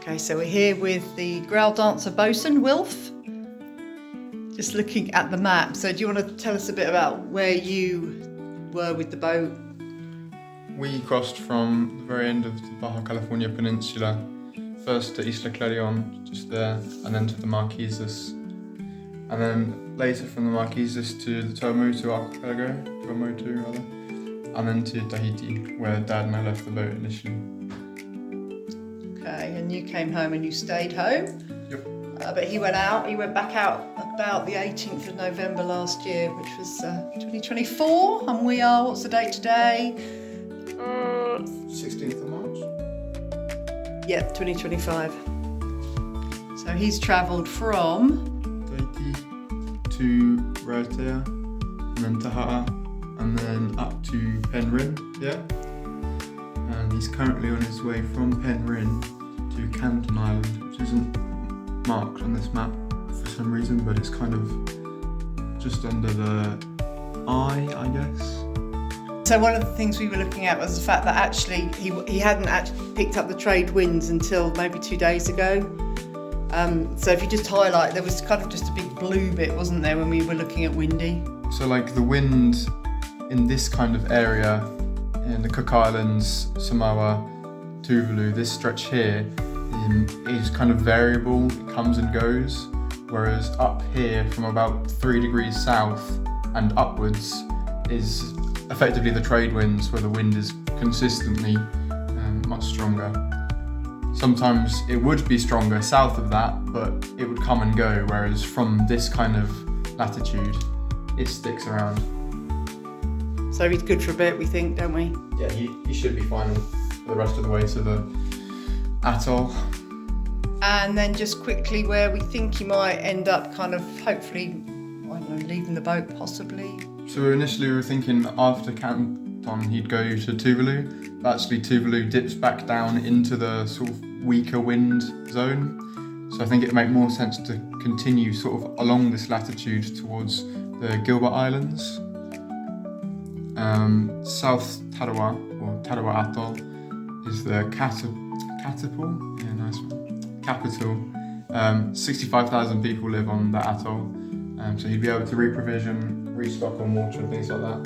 Okay, so we're here with the Grail Dancer bosun, Wilf. Just looking at the map. So do you want to tell us a bit about where you were with the boat? We crossed from the very end of the Baja California Peninsula, first to Isla Clarion, just there, and then to the Marquesas. And then later from the Marquesas to the Tuamotu archipelago, and then to Tahiti, where Dad and I left the boat initially. Okay, and you came home and you stayed home? Yep. But he went back out about the 18th of November last year, which was 2024, and we are, what's the date today? 16th of March? Yeah, 2025. So he's travelled from Tahiti to Raiatea, and then Taha'a, and then up to Penryn, yeah. And he's currently on his way from Penryn to Canton Island, which isn't marked on this map for some reason, but it's kind of just under the eye, I guess. So one of the things we were looking at was the fact that actually he hadn't actually picked up the trade winds until maybe 2 days ago. So if you just highlight, there was kind of just a big blue bit, wasn't there, when we were looking at windy? So like the wind in this kind of area, in the Cook Islands, Samoa, Tuvalu, this stretch here is kind of variable, it comes and goes, whereas up here from about 3 degrees south and upwards is effectively the trade winds, where the wind is consistently much stronger. Sometimes it would be stronger south of that, but it would come and go, whereas from this kind of latitude, it sticks around. So he's good for a bit, we think, don't we? Yeah, he should be fine for the rest of the way to the atoll. And then just quickly where we think he might end up kind of, hopefully, I don't know, leaving the boat possibly. So initially we were thinking after Canton he'd go to Tuvalu, but actually Tuvalu dips back down into the sort of weaker wind zone. So I think it'd make more sense to continue sort of along this latitude towards the Gilbert Islands. South Tarawa, or Tarawa Atoll, is the capital. 65,000 people live on that atoll, so he'd be able to reprovision, restock on water and things like that.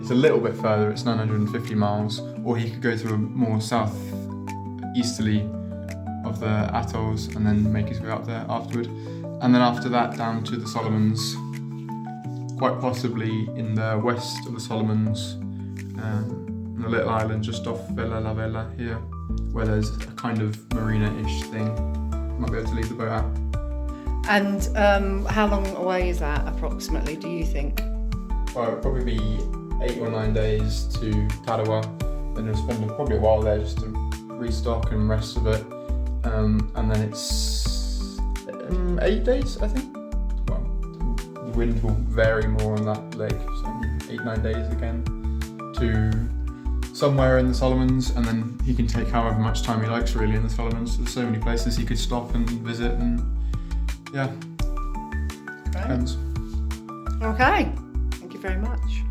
It's a little bit further, it's 950 miles, or he could go to a more southeasterly of the atolls and then make his way up there afterward. And then after that down to the Solomons, quite possibly in the west of the Solomons, in a little island just off Vela La Vela here, where there's a kind of marina-ish thing. Might be able to leave the boat out. And how long away is that approximately, do you think? Well, it'll probably be 8 or 9 days to Tarawa, then you'll spend probably a while there just to restock and rest a bit, and then it's 8 days, I think. Well, the wind will vary more on that lake, so 8-9 days again to somewhere in the Solomons, and then he can take however much time he likes really in the Solomons. There's so many places he could stop and visit, and yeah, depends. Okay, thank you very much.